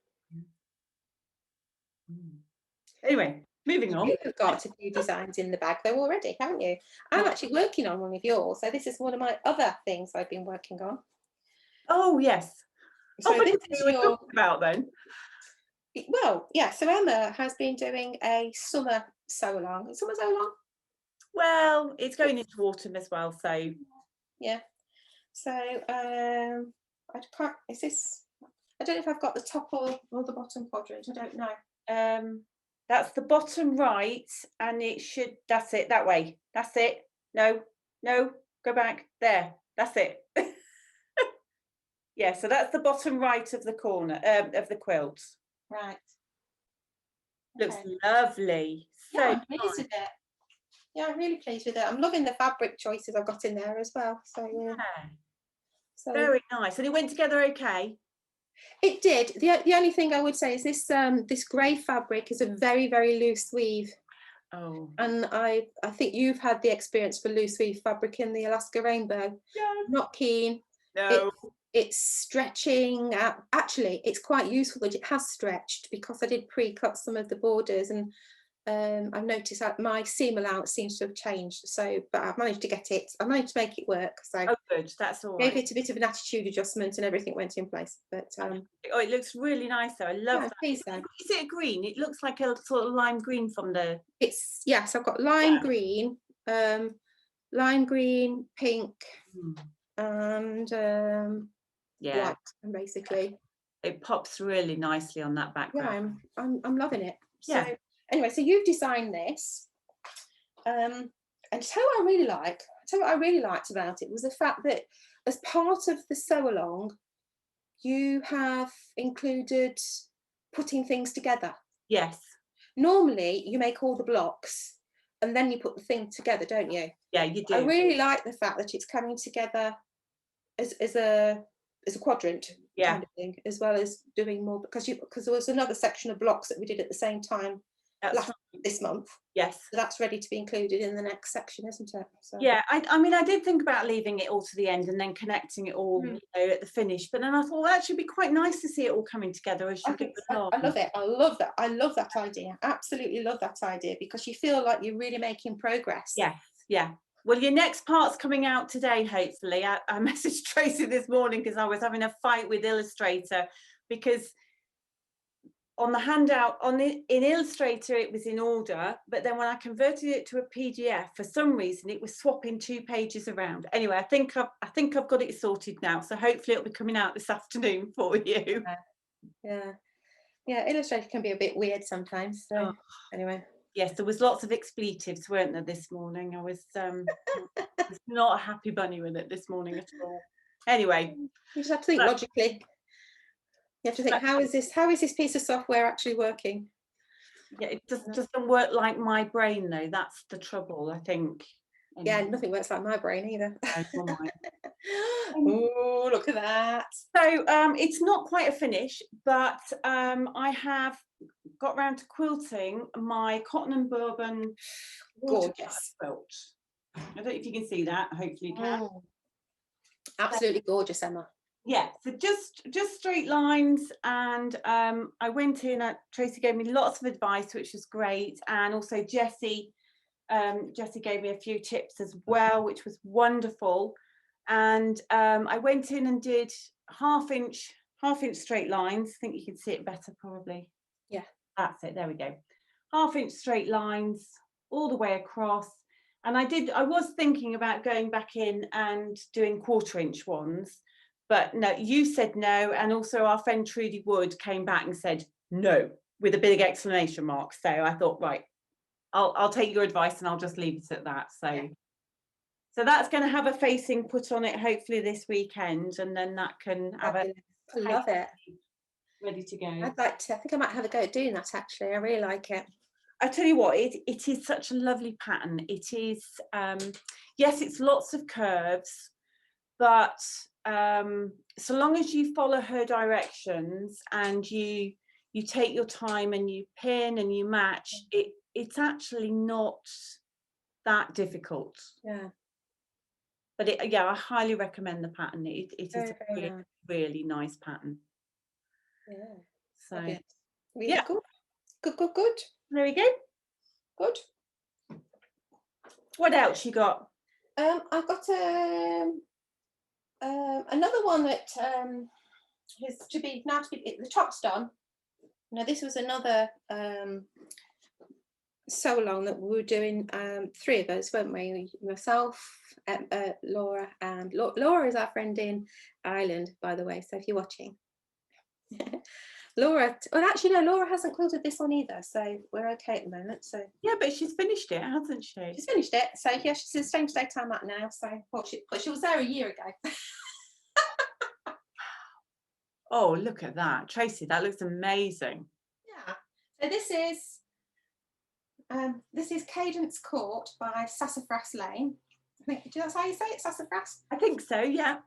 Anyway, moving on.
You've got a few designs in the bag though already, haven't you? I'm actually working on one of yours, so this is one of my other things I've been working on.
Oh yes.
So
what
this
did
is
we were talking about then?
Well, yeah. So Emma has been doing a summer sew along. Summer sew along.
Well, it's going into autumn as well, so
yeah. So I can't. Is this? I don't know if I've got the top or the bottom quadrant. I don't know.
That's the bottom right, and it should. That's it. That way. That's it. No, go back there. That's it. Yeah. So that's the bottom right of the corner of the quilt.
Right.
Looks lovely. So
yeah, I'm pleased with it. Yeah, I'm really pleased with it. I'm loving the fabric choices I've got in there as well. So
yeah.
So
Very nice. And it went together okay?
It did. The only thing I would say is this this grey fabric is a very, very loose weave.
Oh.
And I think you've had the experience for loose weave fabric in the Alaska Rainbow.
Yeah.
Not keen.
No.
It's stretching. Actually, it's quite useful that it has stretched, because I did pre-cut some of the borders, and I've noticed that my seam allowance seems to have changed. So, but I've managed to get it. I managed to make it work. So,
oh, good. That's all
gave
right.
it a bit of an attitude adjustment, and everything went in place. But
oh, it looks really nice though. I love that.
Please,
is it a green? It looks like a sort of lime green from the.
It's yes. I've got lime green, pink, and black, basically.
It pops really nicely on that background.
Yeah, I'm loving it.
Yeah.
So anyway, so you've designed this, and tell what I really liked about it was the fact that as part of the sew along, you have included putting things together.
Yes.
Normally, you make all the blocks and then you put the thing together, don't you?
Yeah, you do.
I really like the fact that it's coming together as a quadrant kind of thing, as well as doing more, because there was another section of blocks that we did at the same time this month.
Yes.
So that's ready to be included in the next section, isn't it? So.
Yeah, I mean, I did think about leaving it all to the end and then connecting it all, at the finish. But then I thought, well, that should be quite nice to see it all coming together as you go along.
I love it. I love that. I love that idea. Absolutely love that idea, because you feel like you're really making progress.
Yes, yeah. Well, your next part's coming out today, hopefully. I messaged Tracey this morning because I was having a fight with Illustrator, because on the handout in Illustrator it was in order, but then when I converted it to a PDF, for some reason it was swapping 2 pages around. Anyway, I think I've got it sorted now, so hopefully it'll be coming out this afternoon for you.
Yeah, Illustrator can be a bit weird sometimes, so anyway.
Yes, there was lots of expletives, weren't there, this morning? I was not a happy bunny with it this morning at all. Anyway,
you just have to think logically. You have to think, how is this piece of software actually working?
Yeah, it just doesn't work like my brain though. That's the trouble, I think.
Anyway. Yeah, nothing works like my brain either.
Oh,
oh, look at that.
So it's not quite a finish, but I have got round to quilting my cotton and bourbon
gorgeous
quilt. I don't know if you can see that. Hopefully you can.
Absolutely gorgeous, Emma.
Yeah, so just straight lines, and I went in. Tracey gave me lots of advice, which was great, and also Jessie gave me a few tips as well, which was wonderful. And I went in and did half-inch straight lines. I think you can see it better probably.
Yeah,
that's it. There we go. Half-inch straight lines all the way across. And I was thinking about going back in and doing 1/4-inch ones. But no, you said no, and also our friend Trudy Wood came back and said no with a big exclamation mark. So I thought, right, I'll take your advice and I'll just leave it at that. So So that's going to have a facing put on it hopefully this weekend, and then that can have a
I love it.
ready to go.
I'd like to, I think I might have a go at doing that actually. I really like it.
I tell you what, it is such a lovely pattern. It is, yes, it's lots of curves, but so long as you follow her directions and you take your time and you pin and you match, it's actually not that difficult.
Yeah.
But yeah, I highly recommend the pattern. It is
Very,
a
very
really,
nice.
really nice pattern.
Yeah.
So
Brilliant. Really
yeah.
good. Good.
There we go.
Good.
What else you got?
I've got another one that is to be the top's done. Now this was another sew along that we were doing, 3 of us, weren't we? Myself, Laura, and Laura is our friend in Ireland, by the way, so if you're watching. Laura, well actually no, Laura hasn't quilted this one either, so we're okay at the moment. So
Yeah, but she's finished it, hasn't she?
she's finished it, so yeah, she's the same state I'm at now, so but she was there a year ago.
Oh, look at that, Tracy, that looks amazing.
Yeah, so this is Cadence Court by Sassafras Lane. I think, that's how you say it, Sassafras?
I think so, yeah.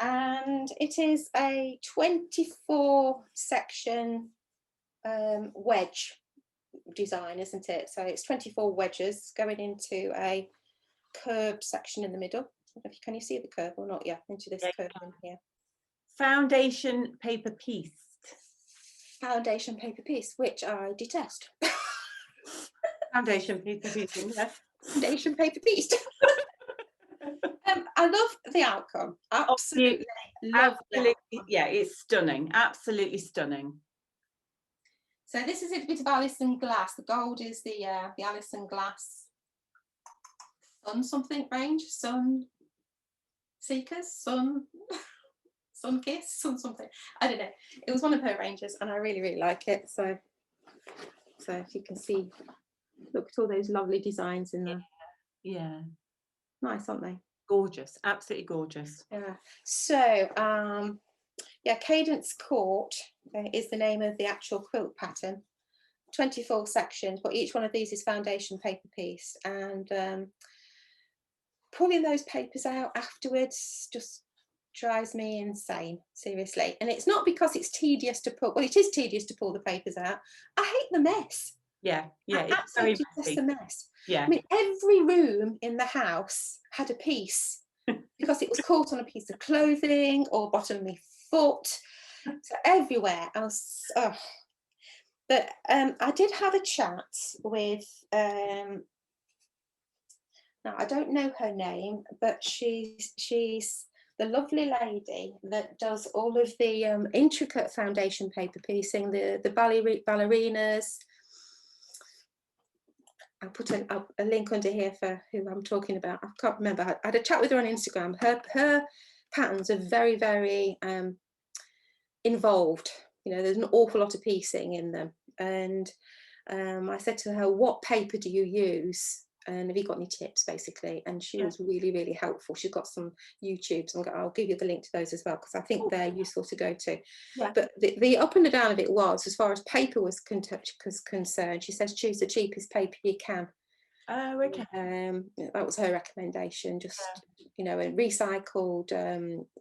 And it is a 24 section wedge design, isn't it? So it's 24 wedges going into a curved section in the middle. Can you see the curve or not? Yeah, into this curve in here.
Foundation paper piece.
Foundation paper piece, which I detest.
Foundation paper piece, yes.
Foundation paper piece. I love the outcome. Absolutely love the outcome.
Yeah, it's stunning. Absolutely stunning.
So this is a bit of Alison Glass. The gold is the Alison Glass Sun something range. Sun Seekers, Sun Kiss, Sun something. I don't know. It was one of her ranges, and I really, really like it. So if you can see, look at all those lovely designs in there.
Yeah.
Nice, aren't they?
Gorgeous, absolutely gorgeous.
Yeah. So yeah, Cadence Court is the name of the actual quilt pattern. 24 sections, but each one of these is foundation paper piece, and pulling those papers out afterwards just drives me insane, seriously. And it's not because it's tedious to pull, well, it is tedious to pull the papers out. I hate the mess.
Yeah, it's
absolutely just a mess.
Yeah.
I mean, every room in the house had a piece because it was caught on a piece of clothing or bottom of my foot. So everywhere I was, but I did have a chat with now I don't know her name, but she's the lovely lady that does all of the intricate foundation paper piecing, the ballerinas. I'll put a link under here for who I'm talking about. I can't remember. I had a chat with her on Instagram. Her patterns are very, very involved. You know, there's an awful lot of piecing in them. And I said to her, what paper do you use? And have you got any tips, basically? And she was really, really helpful. She's got some YouTubes. I'll give you the link to those as well, because I think they're useful to go to. Yeah. But the up and the down of it was, as far as paper was concerned, she says choose the cheapest paper you can.
Oh, okay.
That was her recommendation. Just you know, a recycled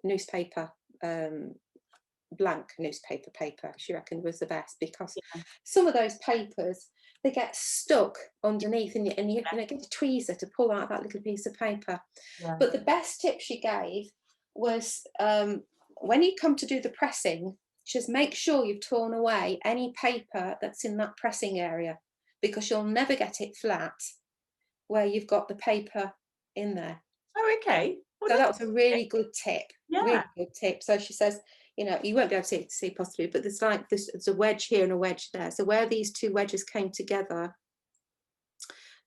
newspaper, blank newspaper paper. She reckoned was the best, because some of those papers, they get stuck underneath, and you get a tweezer to pull out that little piece of paper. Yeah. But the best tip she gave was when you come to do the pressing, just make sure you've torn away any paper that's in that pressing area, because you'll never get it flat where you've got the paper in there.
Oh, okay. Well,
so that was a really good tip.
Yeah.
Really good tip. So she says, you know, you won't be able to see possibly, but there's like this, it's a wedge here and a wedge there. So where these two wedges came together,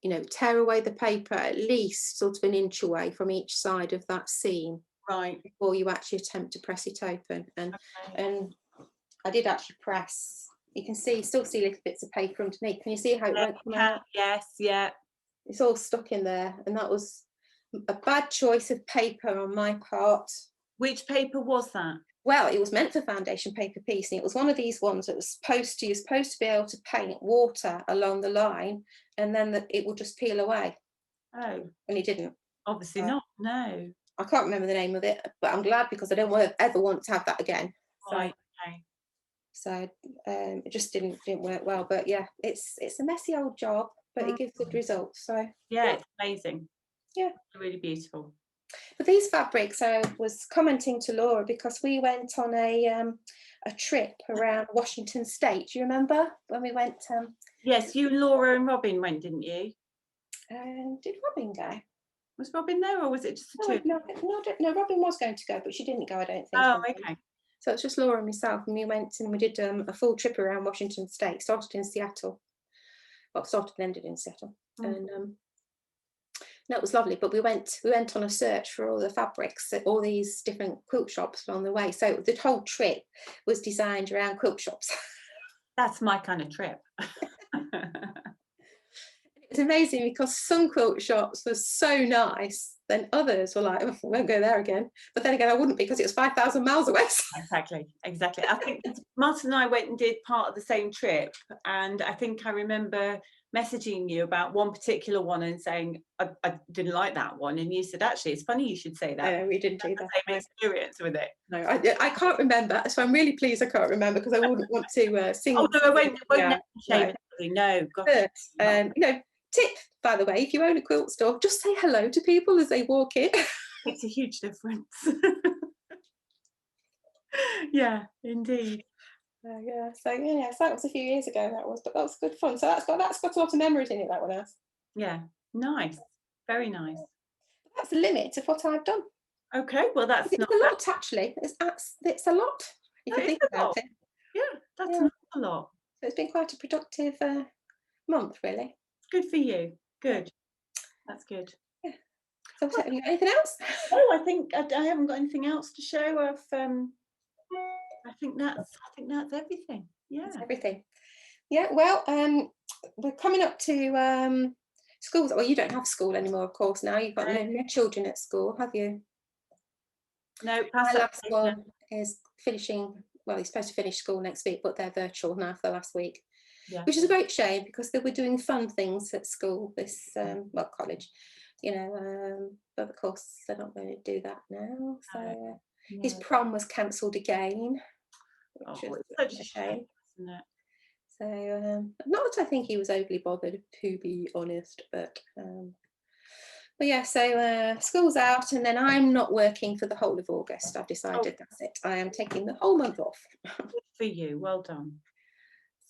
you know, tear away the paper at least sort of an inch away from each side of that seam,
right,
before you actually attempt to press it open. And and I did actually press. You can still see little bits of paper underneath. Can you see how it won't come out?
Yes, yeah.
It's all stuck in there, and that was a bad choice of paper on my part.
Which paper was that?
Well, it was meant for foundation paper piecing. It was one of these ones that was you're supposed to be able to paint water along the line, and then it will just peel away.
Oh,
And it didn't.
obviously not. No.
I can't remember the name of it, but I'm glad, because I don't ever want to have that again. So,
Right. Okay.
so it just didn't work well. But yeah, it's a messy old job, but it gives good results. So
Yeah, it's amazing.
Yeah.
Really beautiful.
but these fabrics, I was commenting to Laura, because we went on a trip around Washington State. Do you remember when we went?
Yes, you, Laura and Robin went, didn't you?
Did Robin go?
Was Robin there, or was it just the two?
No, Robin was going to go, but she didn't go, I don't think.
Oh, okay.
So it's just Laura and myself, and we went and we did a full trip around Washington State. Started in Seattle. Well, started and ended in Seattle. And no, it was lovely. But we went on a search for all the fabrics at all these different quilt shops along the way. So the whole trip was designed around quilt shops.
That's my kind of trip.
It's amazing, because some quilt shops were so nice, then others were like, oh, I won't go there again. But then again, I wouldn't, because it was 5,000 miles away.
Exactly. I think Martin and I went and did part of the same trip, and I think I remember messaging you about one particular one and saying I didn't like that one, and you said, actually, it's funny you should say that.
We didn't do that.
Same experience with it.
No, I can't remember, so I'm really pleased I can't remember, because I wouldn't want to sing.
Oh no, I won't
Yeah,
shame. No, gosh.
But, tip, by the way, if you own a quilt store, just say hello to people as they walk in.
Makes a huge difference. Yeah, indeed.
So that was a few years ago. But that was good fun. So that's got a lot of memories in it. That one has.
Yeah, nice, very nice.
That's the limit of what I've done.
Okay, well that's
It's
not
a lot, actually. It's a lot if you think about it.
Yeah, that's not a lot.
So it's been quite a productive month, really.
Good for you. Good. That's good.
Yeah. So have you got anything else?
Oh, I think I haven't got anything else to show. I think that's everything. Yeah.
That's everything. Yeah. Well, we're coming up to schools. Well, you don't have school anymore, of course. Now you've got no children at school, have you?
No.
My last one is finishing. Well, he's supposed to finish school next week, but they're virtual now for the last week.
Yeah.
Which is a great shame, because they were doing fun things at school, this college, but of course they're not going to do that now. So his prom was cancelled again, which is such a shame,
isn't it?
So not that I think he was overly bothered, to be honest, but yeah. So school's out, and then I'm not working for the whole of August. I've decided that's it. I am taking the whole month off.
Good for you. Well done.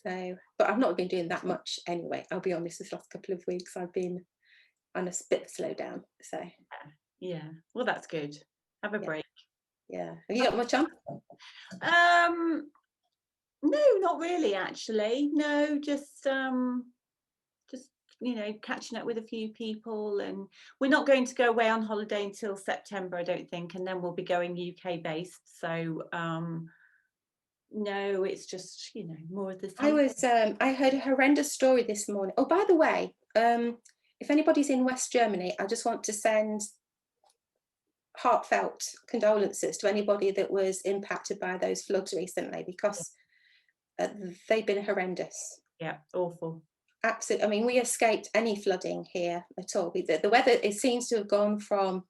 So, but I've not been doing that much anyway. I'll be honest, this last couple of weeks I've been on a bit slow down. So
yeah, well that's good. Have a break.
Yeah. Have you got much on?
No, not really actually. No, just catching up with a few people, and we're not going to go away on holiday until September, I don't think, and then we'll be going UK based. So no, it's just more of the same.
I heard a horrendous story this morning. Oh, by the way, if anybody's in West Germany, I just want to send heartfelt condolences to anybody that was impacted by those floods recently, because they've been horrendous.
Yeah, awful.
Absolutely. I mean, we escaped any flooding here at all. The weather, it seems to have gone from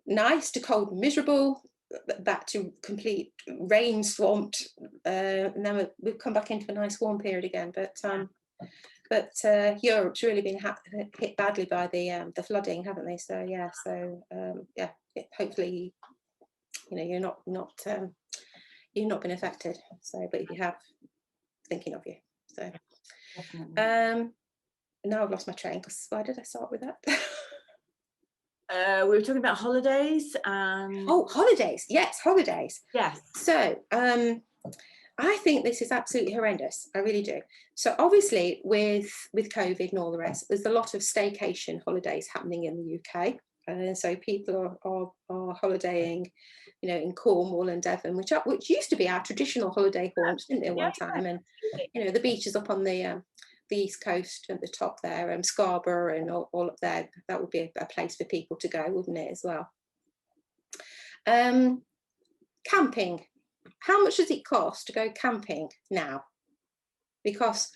nice to cold and miserable, back to complete rain swamped, and then we've come back into a nice warm period again. But Europe's really been hit badly by the flooding, haven't they? So yeah, hopefully you're not you've not been affected. So, but if you have, thinking of you. So now I've lost my train, because why did I start with that?
We were talking about holidays and
holidays. Yes, holidays.
Yes.
So I think this is absolutely horrendous. I really do. So obviously with COVID and all the rest, there's a lot of staycation holidays happening in the UK. And so people are holidaying, in Cornwall and Devon, which used to be our traditional holiday haunts, didn't they, one time? And the beaches up on the the East Coast at the top there, Scarborough and all up there, that would be a place for people to go, wouldn't it, as well? Camping. How much does it cost to go camping now? Because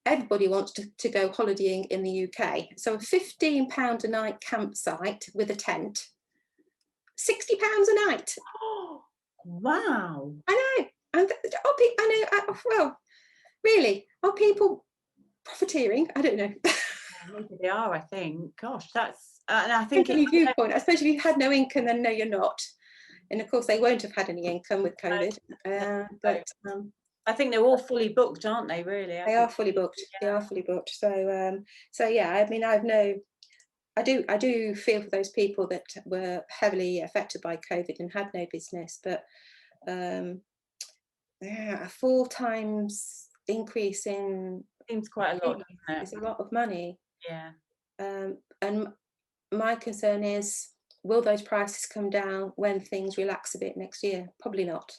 everybody wants to go holidaying in the UK. So a £15 a night campsite with a tent, £60 a night.
Oh, wow.
I know. And I know. Well, really, are people profiteering? I don't know.
Maybe they are, I think. Gosh, that's, and I think
any viewpoint. I suppose if you had no income, then no, you're not. And of course, they won't have had any income with COVID. But
I think they're all fully booked, aren't they? Really,
they are fully booked.
Yeah.
They are fully booked. So yeah. I mean, I do feel for those people that were heavily affected by COVID and had no business. But yeah, a 4 times increase in
seems quite a lot, doesn't it?
It's a lot of money.
Yeah.
And my concern is, will those prices come down when things relax a bit next year? Probably not.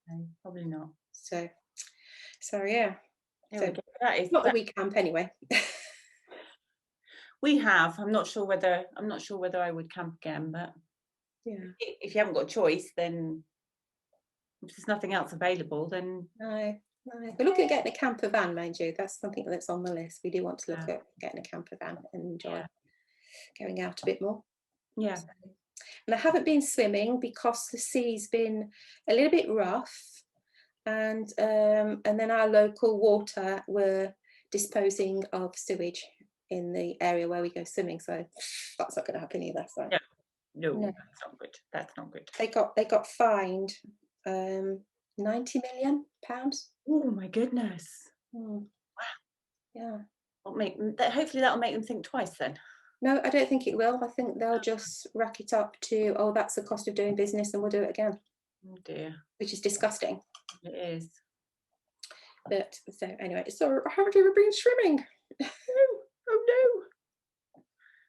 No, probably not.
So yeah. So
that is
not that we camp anyway.
We have. I'm not sure whether I would camp again, but
yeah,
if you haven't got a choice, then if there's nothing else available, then
no. We're looking at getting a camper van, mind you. That's something that's on the list. We do want to look at getting a camper van and enjoy going out a bit more.
Yeah.
So, and I haven't been swimming because the sea's been a little bit rough, and then our local water were disposing of sewage in the area where we go swimming, so that's not going to happen either. So
no, that's not good. That's not good.
They got fined £90 million.
Oh my goodness.
Wow. Yeah.
Hopefully that'll make them think twice then.
No, I don't think it will. I think they'll just rack it up to, oh, that's the cost of doing business and we'll do it again.
Oh dear.
Which is disgusting.
It is.
But so anyway, so haven't you ever been swimming?
No. Oh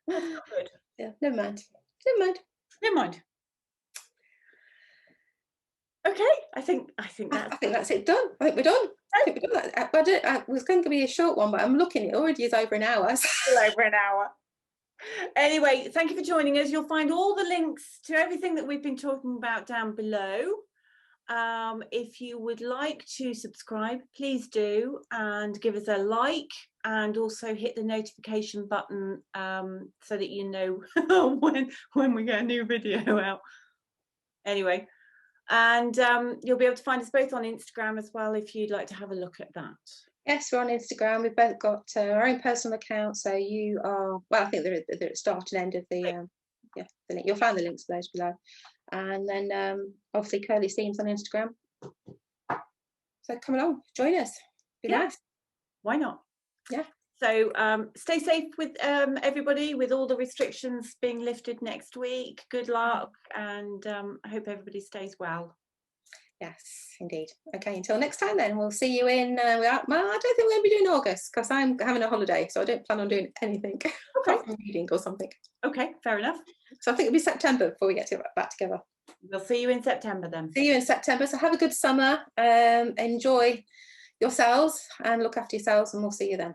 no. That's not good.
Yeah, never mind.
Okay, I think
that's it done. I think we're done. I was going to be a short one, but I'm looking, it already is over an hour.
Over an hour. Anyway, thank you for joining us. You'll find all the links to everything that we've been talking about down below. If you would like to subscribe, please do, and give us a like, and also hit the notification button so that you know when we get a new video out. Anyway, and you'll be able to find us both on Instagram as well if you'd like to have a look at that.
Yes, we're on Instagram. We've both got our own personal accounts. So you are, well, I think they're at the start and end of the the link. You'll find the links below. And then obviously Curly Seams on Instagram. So come along, join us. Be nice.
Why not?
Yeah.
So stay safe with everybody, with all the restrictions being lifted next week. Good luck, and I hope everybody stays well. Yes, indeed. Okay, until next time then, we'll see you in, well, I don't think we're going to be doing August because I'm having a holiday, so I don't plan on doing anything. Okay. Reading or something. Okay, fair enough. So I think it'll be September before we get back together. We'll see you in September then. See you in September. So have a good summer. Enjoy yourselves and look after yourselves, and we'll see you then.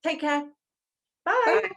Take care. Bye. Bye.